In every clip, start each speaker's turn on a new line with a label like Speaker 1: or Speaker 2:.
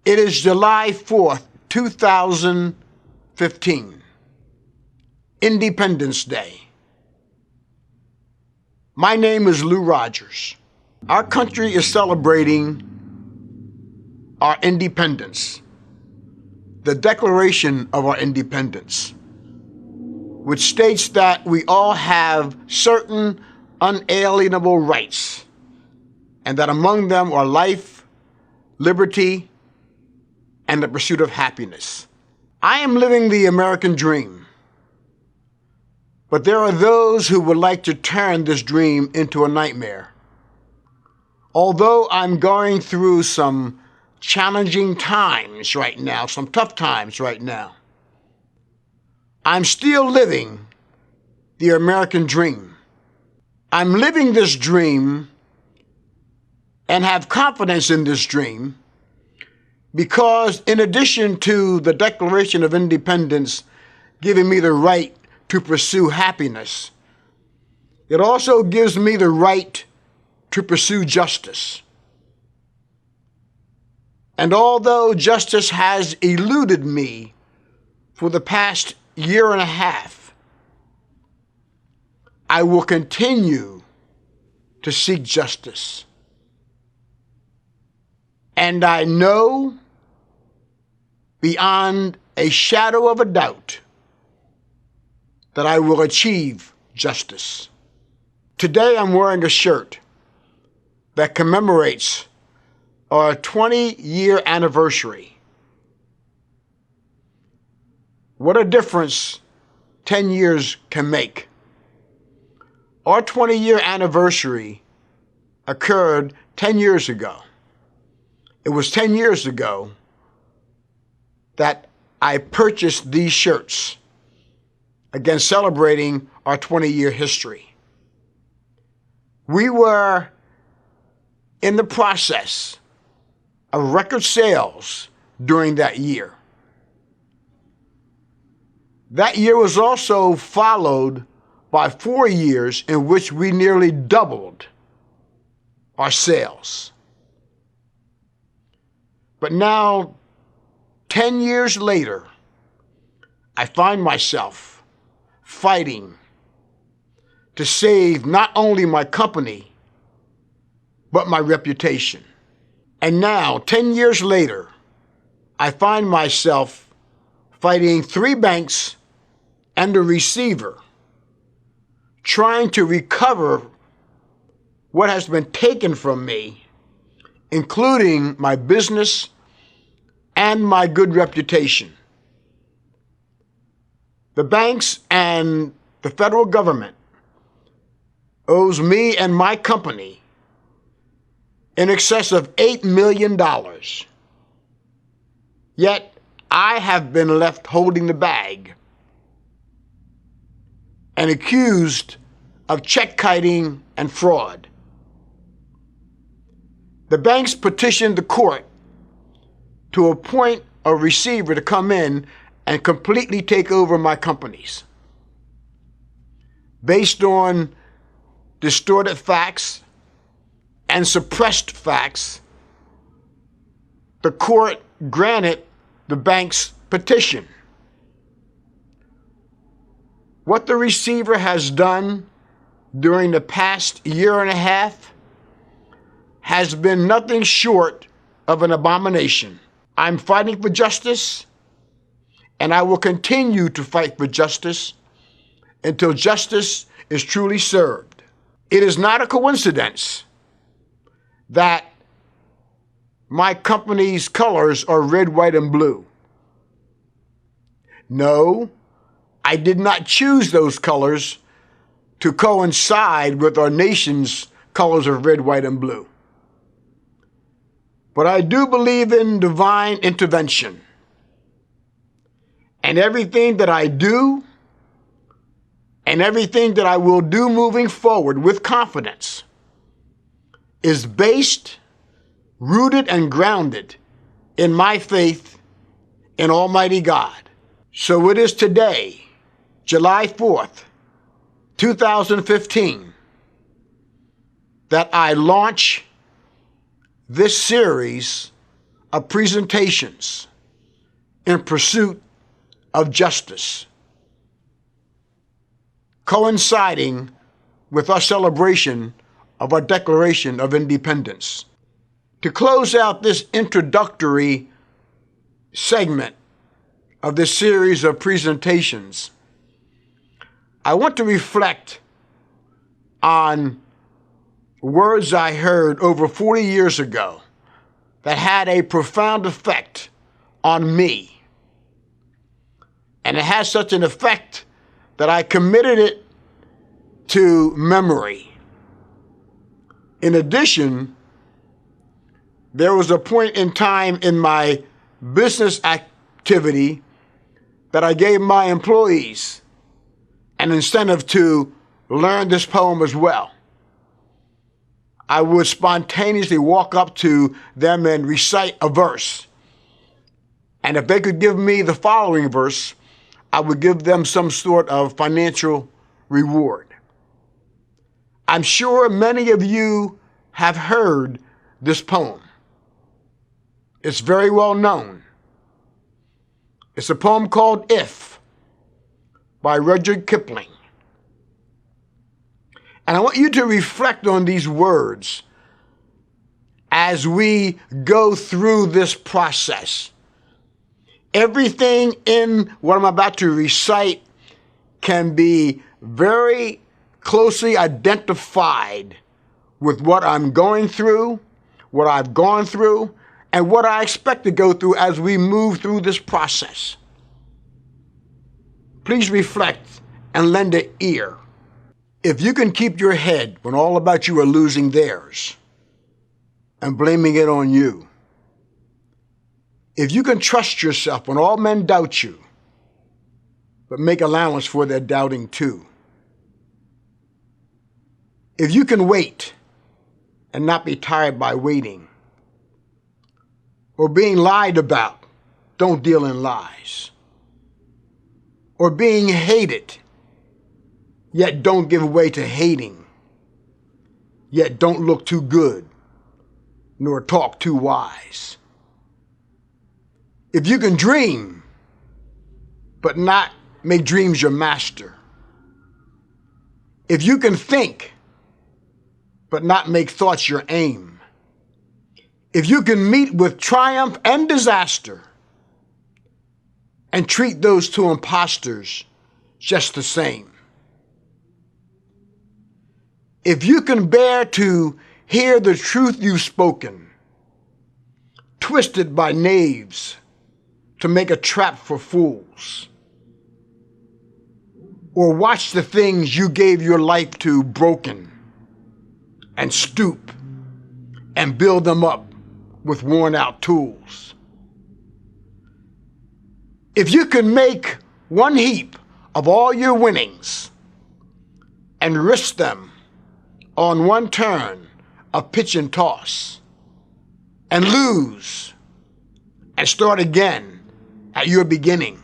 Speaker 1: It is July 4th, 2015, Independence Day. My name is Lou Rogers. Our country is celebrating our independence, the Declaration of our Independence, which states that we all have certain unalienable rights, and that among them are life, liberty, and the pursuit of happiness. I am living the American dream, but there are those who would like to turn this dream into a nightmare. Although I'm going through some challenging times right now, some tough times right now, I'm still living the American dream. I'm living this dream and have confidence in this dream because in addition to the Declaration of Independence giving me the right to pursue happiness, it also gives me the right to pursue justice. And although justice has eluded me for the past year and a half, I will continue to seek justice. And I know beyond a shadow of a doubt that I will achieve justice. Today I'm wearing a shirt that commemorates our 20-year anniversary. What a difference 10 years can make. Our 20-year anniversary occurred 10 years ago. It was 10 years ago that I purchased these shirts, again celebrating our 20-year history. We were in the process of record sales during that year. That year was also followed by 4 years in which we nearly doubled our sales. But now, 10 years later, I find myself fighting to save not only my company, but my reputation. And now, 10 years later, I find myself fighting 3 banks and a receiver, trying to recover what has been taken from me, including my business and my good reputation. The banks and the federal government owes me and my company in excess of $8 million. Yet I have been left holding the bag and accused of check kiting and fraud. The banks petitioned the court to appoint a receiver to come in and completely take over my companies. Based on distorted facts and suppressed facts, the court granted the bank's petition. What the receiver has done during the past year and a half has been nothing short of an abomination. I'm fighting for justice, and I will continue to fight for justice until justice is truly served. It is not a coincidence that my company's colors are red, white, and blue. No, I did not choose those colors to coincide with our nation's colors of red, white, and blue. But I do believe in divine intervention. And everything that I do and everything that I will do moving forward with confidence is based, rooted, and grounded in my faith in Almighty God. So it is today, July 4th, 2015, that I launch this series of presentations in pursuit of justice, coinciding with our celebration of our Declaration of Independence. To close out this introductory segment of this series of presentations, I want to reflect on words I heard over 40 years ago that had a profound effect on me. And it has such an effect that I committed it to memory. In addition, there was a point in time in my business activity that I gave my employees an incentive to learn this poem as well. I would spontaneously walk up to them and recite a verse. And if they could give me the following verse, I would give them some sort of financial reward. I'm sure many of you have heard this poem. It's very well known. It's a poem called If by Rudyard Kipling. And I want you to reflect on these words as we go through this process. Everything in what I'm about to recite can be very closely identified with what I'm going through, what I've gone through, and what I expect to go through as we move through this process. Please reflect and lend an ear. If you can keep your head when all about you are losing theirs and blaming it on you, if you can trust yourself when all men doubt you, but make allowance for their doubting too, if you can wait and not be tired by waiting, or being lied about, don't deal in lies, or being hated, yet don't give way to hating, yet don't look too good, nor talk too wise. If you can dream, but not make dreams your master. If you can think, but not make thoughts your aim. If you can meet with triumph and disaster and treat those two impostors just the same. If you can bear to hear the truth you've spoken, twisted by knaves to make a trap for fools, or watch the things you gave your life to broken and stoop and build them up with worn out tools. If you can make one heap of all your winnings and risk them on one turn of pitch and toss and lose and start again at your beginning,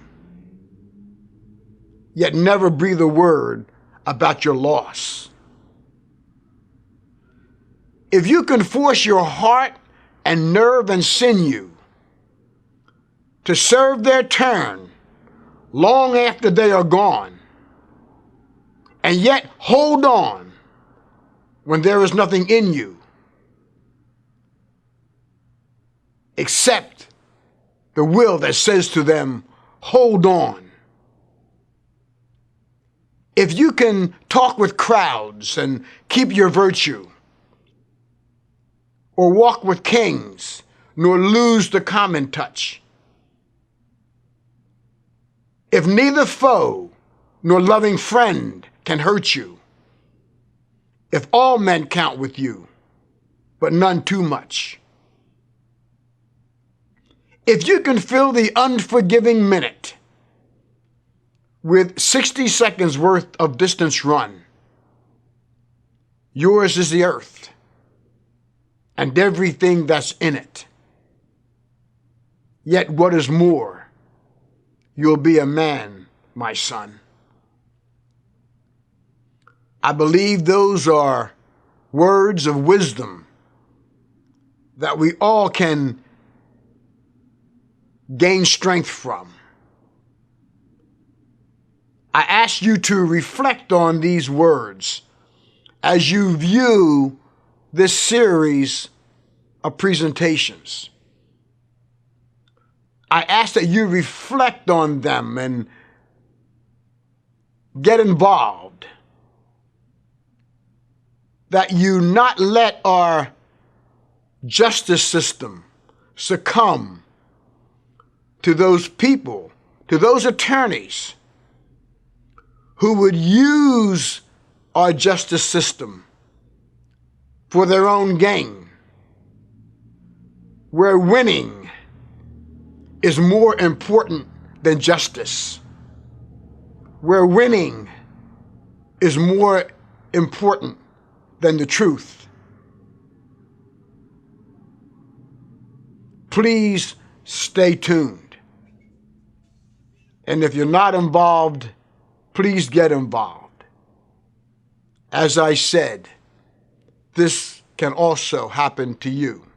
Speaker 1: yet never breathe a word about your loss. If you can force your heart and nerve and sinew to serve their turn long after they are gone, and yet hold on when there is nothing in you except the will that says to them, hold on. If you can talk with crowds and keep your virtue, or walk with kings, nor lose the common touch. If neither foe nor loving friend can hurt you, if all men count with you, but none too much. If you can fill the unforgiving minute with 60 seconds worth of distance run, yours is the earth and everything that's in it. Yet what is more, you'll be a man, my son. I believe those are words of wisdom that we all can gain strength from. I ask you to reflect on these words as you view this series of presentations. I ask that you reflect on them and get involved, that you not let our justice system succumb to those people, to those attorneys who would use our justice system for their own gain, where winning is more important than justice, where winning is more important than the truth. Please stay tuned. And if you're not involved, please get involved. As I said, this can also happen to you.